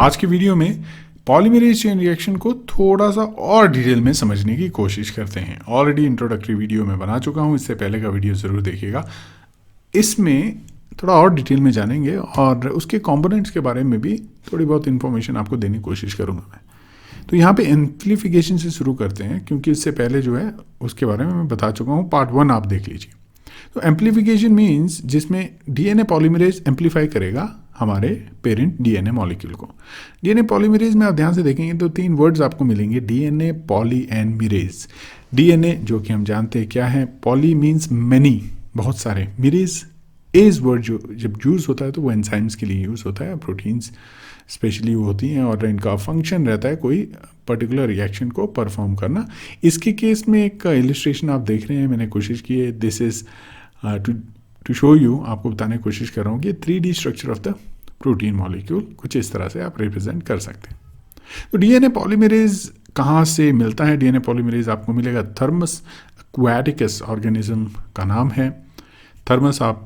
आज की वीडियो में पॉलीमरेज चेन रिएक्शन को थोड़ा सा और डिटेल में समझने की कोशिश करते हैं। ऑलरेडी इंट्रोडक्टरी वीडियो में बना चुका हूं, इससे पहले का वीडियो ज़रूर देखिएगा। इसमें थोड़ा और डिटेल में जानेंगे और उसके कंपोनेंट्स के बारे में भी थोड़ी बहुत इन्फॉर्मेशन आपको देने की कोशिश करूंगा मैं। तो यहाँ पे एम्प्लीफिकेशन से शुरू करते हैं, क्योंकि इससे पहले जो है उसके बारे में मैं बता चुका हूँ। पार्ट 1 आप देख लीजिए। तो एम्प्लीफिकेशन मीन्स जिसमें डीएनए पॉलीमरेज एम्प्लीफाई करेगा हमारे पेरेंट डीएनए मॉलिक्यूल को। डीएनए पॉलीमरेज में आप ध्यान से देखेंगे तो 3 वर्ड्स आपको मिलेंगे, DNA, poly and mirage. DNA जो कि हम जानते हैं क्या है, पॉली मीन्स मैनी, बहुत सारे, मिरेज एज वर्ड जो जब यूज़ होता है तो वो एंजाइम्स के लिए यूज़ होता है, प्रोटीन्स स्पेशली वो होती हैं और इनका फंक्शन रहता है कोई पर्टिकुलर रिएक्शन को परफॉर्म करना। इसके केस में एक इलिस्ट्रेशन आप देख रहे हैं, मैंने कोशिश की है, this is to show you, आपको बताने की कोशिश कर रहा हूँ कि 3D structure of the protein molecule कुछ इस तरह से आप रिप्रेजेंट कर सकते हैं। तो डीएनए पॉलीमरेज कहाँ से मिलता है? डीएनए पॉलीमरेज आपको मिलेगा थर्मस एक्वाटिकस ऑर्गेनिज्म का नाम है। थर्मस आप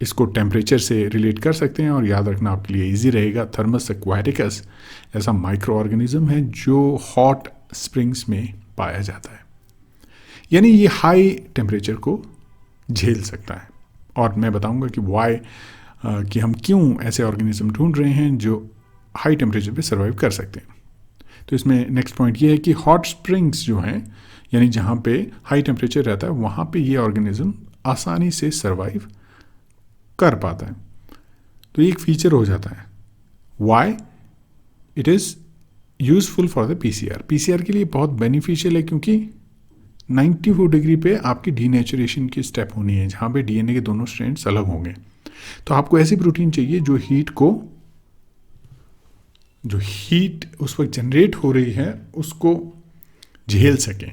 इसको टेम्परेचर से रिलेट कर सकते हैं और याद रखना आपके लिए इजी रहेगा। थर्मस एक्वाटिकस ऐसा माइक्रो ऑर्गेनिज्म है जो हॉट स्प्रिंग्स में पाया जाता है, यानी ये हाई टेम्परेचर को झेल सकता है। और मैं बताऊंगा कि वाई, कि हम क्यों ऐसे ऑर्गेनिज्म ढूंढ रहे हैं जो हाई टेम्परेचर पे सर्वाइव कर सकते हैं। तो इसमें नेक्स्ट पॉइंट ये है कि हॉट स्प्रिंग्स जो हैं, यानी जहाँ पे हाई टेम्परेचर रहता है, वहाँ पे ये ऑर्गेनिज्म आसानी से सर्वाइव कर पाता है। तो ये एक फीचर हो जाता है। Why it is useful for the PCR. PCR के लिए बहुत बेनिफिशियल है, क्योंकि 94 डिग्री पे आपकी डीनेचुरेशन की स्टेप होनी है, जहाँ पे डीएनए के दोनों स्ट्रैंड्स अलग होंगे। तो आपको ऐसी प्रोटीन चाहिए जो हीट उस वक्त जनरेट हो रही है उसको झेल सके।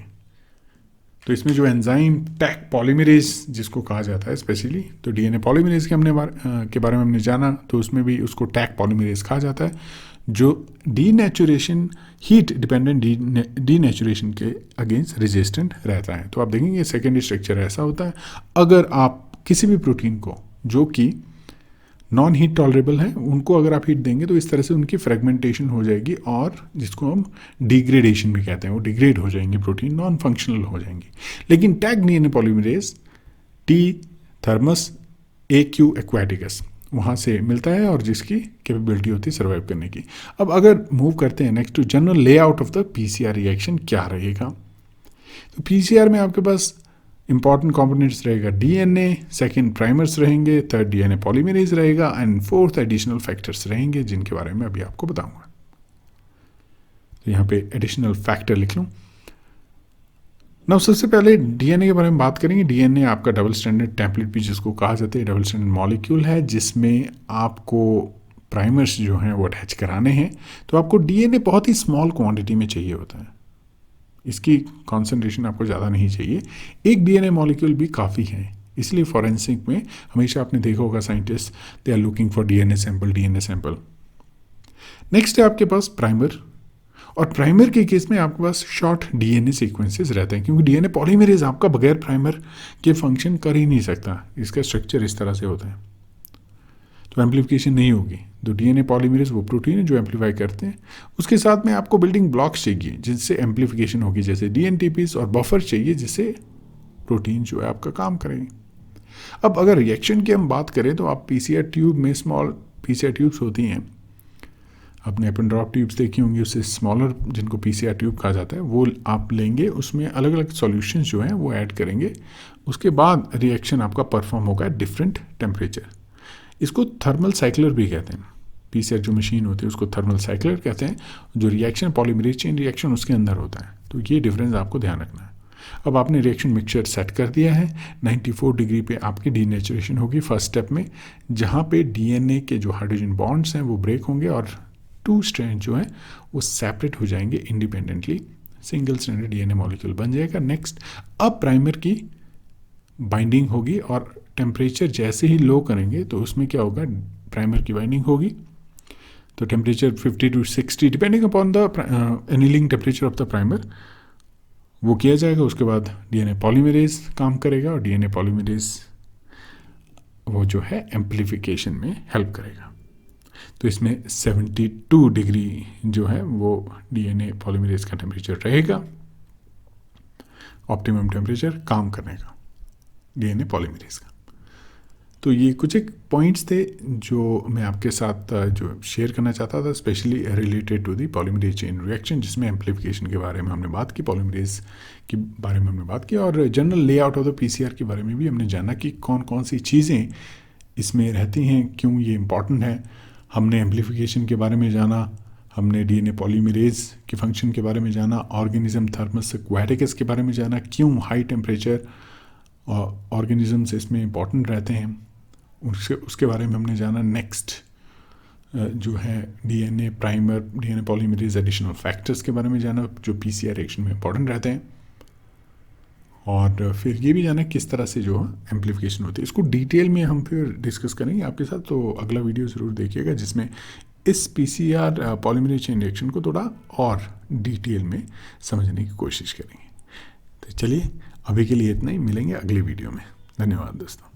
तो इसमें जो एंजाइम टैक पॉलीमरेज जिसको कहा जाता है स्पेशली, तो डीएनए पॉलीमरेज के बारे में हमने जाना, तो उसमें भी उसको टैक पॉलीमरेज कहा जाता है, जो डीनेचुरेशन, हीट डिपेंडेंट डीनेचुरेशन के अगेंस्ट रेजिस्टेंट रहता है। तो आप देखेंगे सेकेंडरी स्ट्रक्चर ऐसा होता है। अगर आप किसी भी प्रोटीन को जो कि नॉन हीट टॉलरेबल है, उनको अगर आप हीट देंगे तो इस तरह से उनकी फ्रेगमेंटेशन हो जाएगी और जिसको हम डिग्रेडेशन भी कहते हैं, वो डिग्रेड हो जाएंगे, प्रोटीन नॉन फंक्शनल हो जाएंगी। लेकिन Taq DNA polymerase T thermus एक्यू एक्वाटिकस वहाँ से मिलता है और जिसकी कैपेबिलिटी होती है सर्वाइव करने की। अब अगर मूव करते हैं next to general layout of the PCR reaction क्या रहेगा, तो पीसीआर में आपके पास इंपॉर्टेंट कंपोनेंट्स रहेगा डीएनए, सेकंड प्राइमर्स रहेंगे, थर्ड डीएनए पॉलीमरेज रहेगा एंड फोर्थ एडिशनल फैक्टर्स रहेंगे, जिनके बारे में अभी आपको बताऊंगा। तो यहाँ पे एडिशनल फैक्टर लिख लूँ। नाउ सबसे पहले डीएनए के बारे में बात करेंगे। डीएनए आपका डबल स्टैंडर्ड टेम्पलेट भी जिसको कहा जाता है, डबल स्टैंडर्ड मॉलिक्यूल है, जिसमें आपको प्राइमर्स जो हैं वो अटैच कराने हैं। तो आपको डीएनए बहुत ही स्मॉल क्वांटिटी में चाहिए होता है, इसकी कॉन्सेंट्रेशन आपको ज़्यादा नहीं चाहिए। एक डीएनए मॉलिक्यूल भी काफ़ी है, इसलिए फॉरेंसिक में हमेशा आपने देखा होगा scientist they are looking for DNA sample. Next है आपके पास प्राइमर, और प्राइमर के केस में आपके पास शॉर्ट डीएनए सीक्वेंसेस रहते हैं, क्योंकि डीएनए पॉलीमरेज आपका बगैर प्राइमर के फंक्शन कर ही नहीं सकता। इसका स्ट्रक्चर इस तरह से होता है, तो एम्प्लीफिकेशन नहीं होगी। तो डीएनए पॉलीमरेज वो प्रोटीन है जो एम्प्लीफाई करते हैं। उसके साथ में आपको बिल्डिंग ब्लॉक्स चाहिए जिससे एम्प्लीफिकेशन होगी, जैसे डीएनटीपीस, और बफर चाहिए जिससे प्रोटीन जो है आपका काम करेंगे। अब अगर रिएक्शन की हम बात करें तो आप पीसीआर ट्यूब में, स्मॉल पीसीआर ट्यूब्स होती हैं, आपने अपन ड्रॉप ट्यूब्स देखी होंगी, उससे स्मॉलर जिनको पीसीआर ट्यूब कहा जाता है, वो आप लेंगे, उसमें अलग अलग सॉल्यूशंस जो हैं वो ऐड करेंगे। उसके बाद रिएक्शन आपका परफॉर्म होगा डिफरेंट टेम्परेचर। इसको थर्मल साइक्लर भी कहते हैं। पीसीआर जो मशीन होती है उसको थर्मल साइक्लर कहते हैं। जो रिएक्शन पॉलीमरेज चेन रिएक्शन उसके अंदर होता है। तो ये डिफरेंस आपको ध्यान रखना है। अब आपने रिएक्शन मिक्सचर सेट कर दिया है, 94 डिग्री पे आपकी डीनेचुरेशन होगी फर्स्ट स्टेप में, जहाँ पे डीएनए के जो हाइड्रोजन बॉन्ड्स हैं वो ब्रेक होंगे और 2 स्ट्रैंड जो हैं वो सेपरेट हो जाएंगे independently, single stranded DNA molecule बन जाएगा। नेक्स्ट अब प्राइमर की बाइंडिंग होगी और टेम्परेचर जैसे ही लो करेंगे तो उसमें क्या होगा, प्राइमर की बाइंडिंग होगी। तो temperature 50 to 60 depending upon the annealing temperature of the primer वो किया जाएगा। उसके बाद डीएनए पॉलीमरेज काम करेगा और डीएनए पॉलीमरेज वो जो है एम्प्लीफिकेशन में हेल्प करेगा। तो इसमें 72 डिग्री जो है वो डीएनए पॉलीमरेज का टेम्परेचर रहेगा, ऑप्टिमम टेम्परेचर काम करने का डीएनए पॉलीमरेज का। तो ये कुछ एक पॉइंट्स थे जो मैं आपके साथ जो शेयर करना चाहता था, specially related to the polymerase chain reaction, जिसमें एम्प्लीफिकेशन के बारे में हमने बात की, पॉलीमरेज के बारे में हमने बात की, और general layout of the PCR के बारे में भी हमने जाना कि कौन कौन सी चीज़ें इसमें रहती हैं, क्यों ये इम्पॉर्टेंट है। हमने एम्प्लीफिकेशन के बारे में जाना, हमने डीएनए पॉलीमरेज के फंक्शन के बारे में जाना, ऑर्गेनिज्म थर्मस एक्वाटिकस के बारे में जाना, क्यों हाई टेम्परेचर ऑर्गेनिजम्स इसमें इंपॉर्टेंट रहते हैं, उसके बारे में हमने जाना। नेक्स्ट जो है DNA primer, DNA polymerase additional factors के बारे में जाना जो पीसीआर रिएक्शन में इंपॉर्टेंट रहते हैं, और फिर ये भी जाना किस तरह से जो है एम्प्लीफिकेशन होती है। इसको डिटेल में हम फिर डिस्कस करेंगे आपके साथ, तो अगला वीडियो ज़रूर देखिएगा जिसमें इस पीसीआर पॉलीमरेज चेन रिएक्शन को थोड़ा और डिटेल में समझने की कोशिश करेंगे। तो चलिए अभी के लिए इतना ही, मिलेंगे अगले वीडियो में। धन्यवाद दोस्तों।